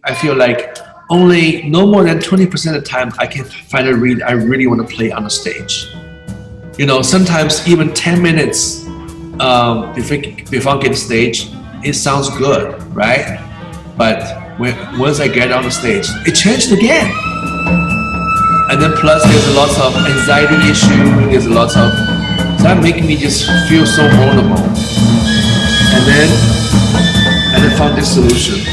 I feel like only no more than 20% of the time I can find a reed I really want to play on the stage. You know, sometimes even 10 minutes before I get the stage, it sounds good, right? But once I get on the stage, it changed again. And then plus there's a lot of anxiety issue, there's a lot of, so that makes me just feel so vulnerable. And then found this solution.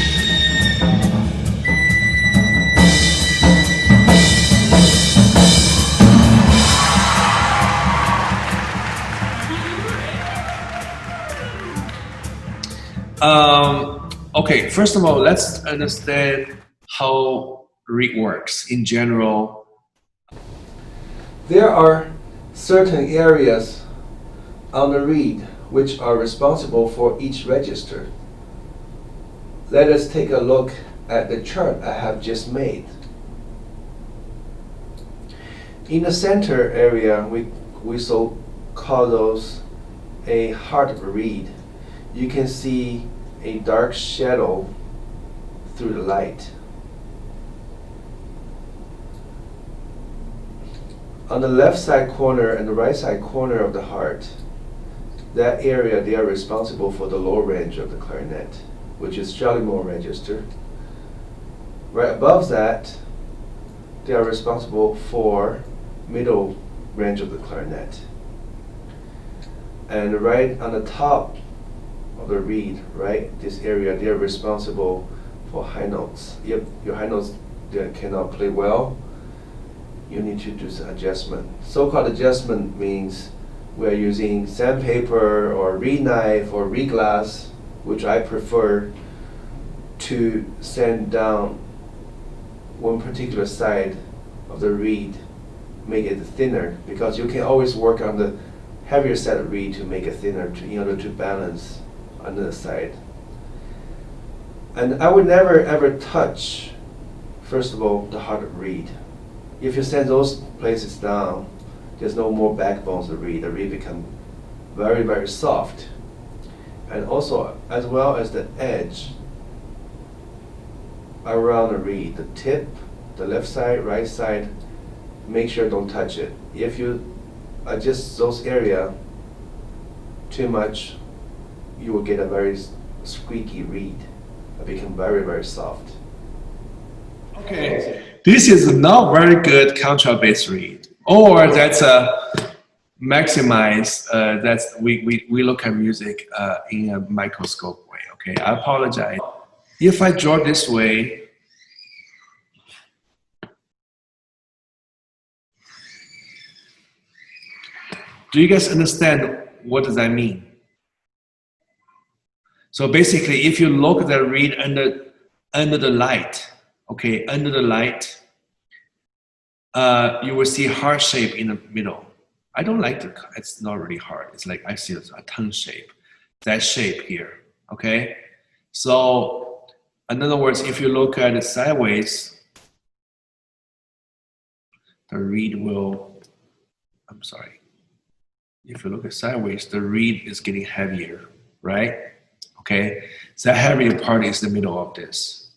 Okay, first of all, let's understand how reed works in general. There are certain areas on the reed which are responsible for each register. Let us take a look at the chart I have just made. In the center area, we so call those a heart reed. You can see a dark shadow through the light. On the left side corner and the right side corner of the heart, that area, they are responsible for the low range of the clarinet, which is Chalumeau register. Right above that, they are responsible for middle range of the clarinet. And right on the top of the reed, right, this area, they are responsible for high notes. If your high notes they cannot play well, you need to do some adjustment. So-called adjustment means we are using sandpaper or reed knife or reed glass, which I prefer, to sand down one particular side of the reed, make it thinner, because you can always work on the heavier side of reed to make it thinner in order to balance on the side. And I would never ever touch, first of all, the heart of reed. If you sand those places down, there's no more backbones of reed. The reed become very, very soft. And also, as well as the edge around the reed, the tip, the left side, right side, make sure don't touch it. If you adjust those area too much, you will get a very squeaky reed. It become very, very soft. Okay, this is not very good contrabass reed, or that's a maximize. That's we look at music in a microscope way. Okay, I apologize. If I draw this way, do you guys understand what does that mean? So basically, if you look at the reed under the light, okay, under the light, you will see heart shape in the middle. I don't like the, it's not really hard. It's like I see a tongue shape, that shape here, okay? So in other words, if you look at it sideways, the reed will, I'm sorry. If you look at sideways, the reed is getting heavier, right? Okay, so that heavier part is the middle of this.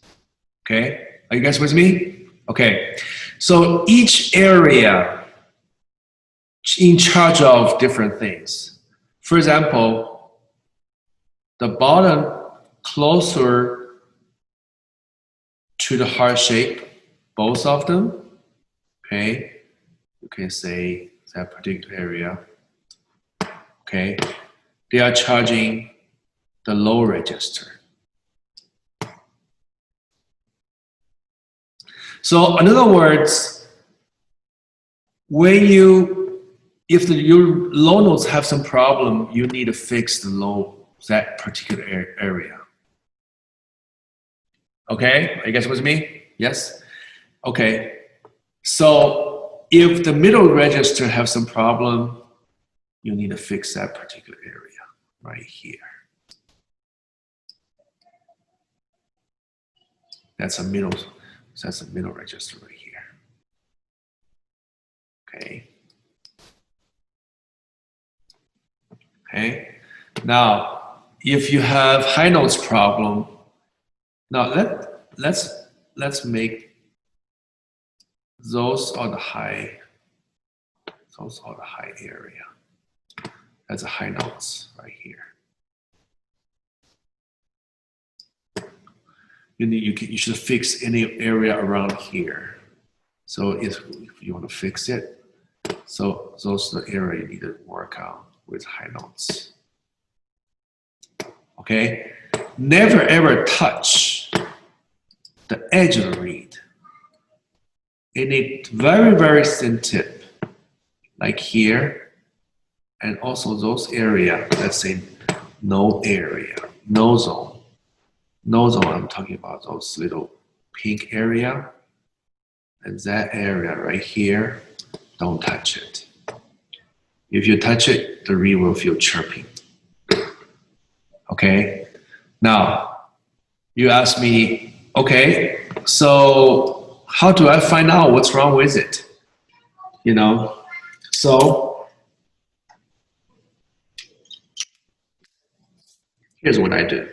Okay, are you guys with me? Okay, so each area in charge of different things. For example, the bottom closer to the heart shape, both of them, okay, you can say that particular area, okay, they are charging the low register. So in other words, when if your low notes have some problem, you need to fix the that particular area. Okay, are you guys with me? Yes? Okay, so if the middle register have some problem, you need to fix that particular area right here. That's a middle, so that's a middle register right here. Okay. Okay. Now, if you have high notes problem, now let's let's make those are the high area. That's the high notes right here. You should fix any area around here. So if you want to fix it, so those are the area you need to work out with high notes. Okay? Never ever touch the edge of the reed. Any very, very thin tip, like here, and also those area, let's say no area, no zone. No zone, I'm talking about those little pink area. And that area right here, don't touch it. If you touch it, the reed will feel chirping. Okay? Now, you ask me, okay, so how do I find out what's wrong with it? You know? So, here's what I do.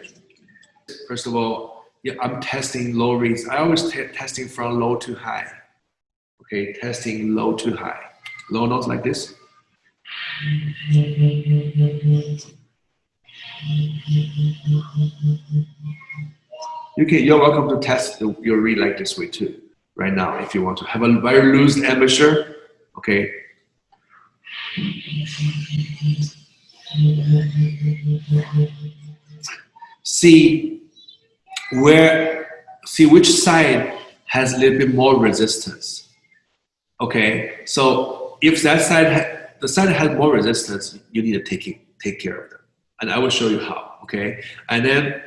First of all, yeah, I'm testing low reeds. I always testing from low to high. Okay, testing low to high. Low notes like this. You're welcome to test your reed like this way too, right now, if you want to have a very loose embouchure. Okay. See which side has a little bit more resistance. Okay, so if that side, the side that has more resistance, you need to take care of them, and I will show you how. Okay, and then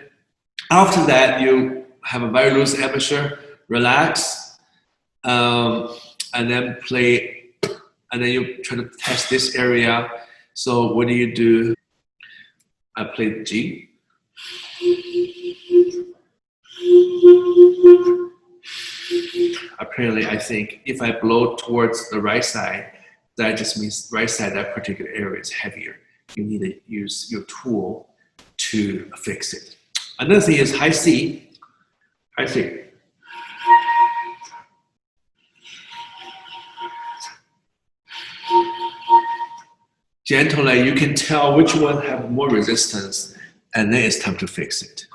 after that, you have a very loose embouchure, relax, and then play, and then you try to test this area. So what do? I play G. Apparently, I think if I blow towards the right side, that just means right side, that particular area is heavier. You need to use your tool to fix it. Another thing is high C. High C. Gently, you can tell which one have more resistance, and then it's time to fix it.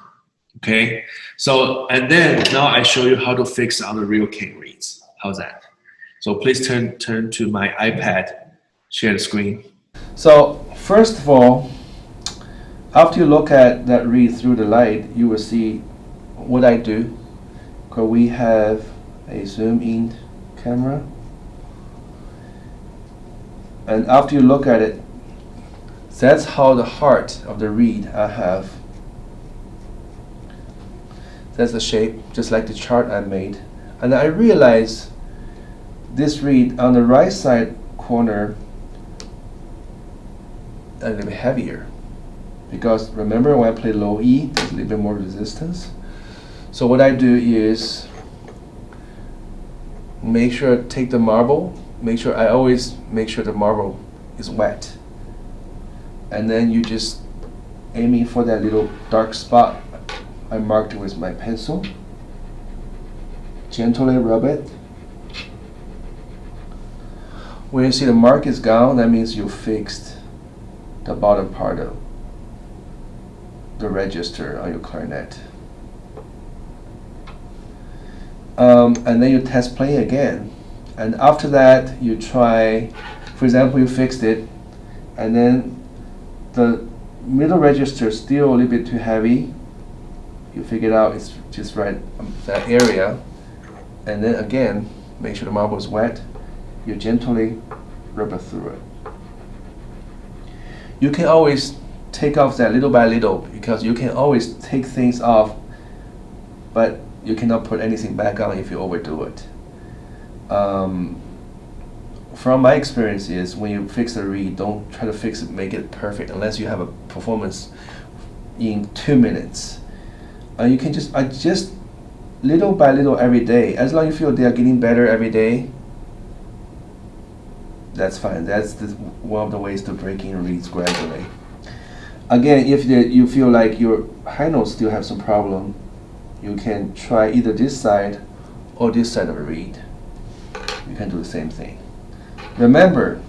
Okay, so and then now I show you how to fix on the real king reeds. How's that? So please turn to my iPad, share the screen. So first of all, after you look at that reed through the light, you will see what I do. Because we have a zoom-in camera, and after you look at it, that's how the heart of the reed I have. That's the shape, just like the chart I made. And I realize this reed on the right side corner a little bit heavier. Because remember when I play low E, there's a little bit more resistance. So what I do is make sure, take the marble, I always make sure the marble is wet. And then you just aiming for that little dark spot I marked it with my pencil. Gently rub it. When you see the mark is gone, that means you fixed the bottom part of the register on your clarinet. And then you test playing again. And after that, you try, for example, you fixed it, and then the middle register is still a little bit too heavy. You figure out it's just right that area, and then again, make sure the marble is wet. You gently rub it through it. You can always take off that little by little, because you can always take things off, but you cannot put anything back on if you overdo it. From my experience is when you fix a reed, don't try to fix it, make it perfect, unless you have a performance in 2 minutes. You can just adjust little by little every day. As long as you feel they are getting better every day, that's fine. That's one of the ways to break in reeds gradually. Again, if you feel like your high notes still have some problem, you can try either this side or this side of the reed, you can do the same thing. Remember,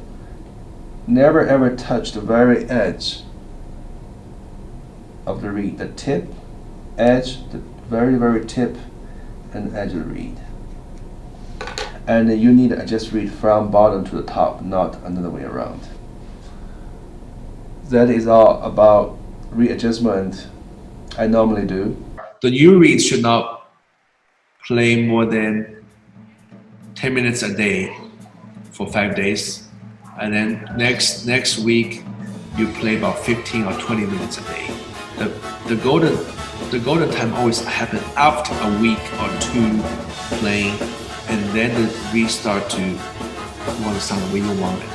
never ever touch the very edge of the reed, the tip, edge, the very, very tip and edge of the reed. And you need to adjust reed from bottom to the top, not another way around. That is all about readjustment I normally do. The U reed should not play more than 10 minutes a day for 5 days. And then next week, you play about 15 or 20 minutes a day. The golden time always happens after a week or two playing, and then the reed start to want to sound the way you want it.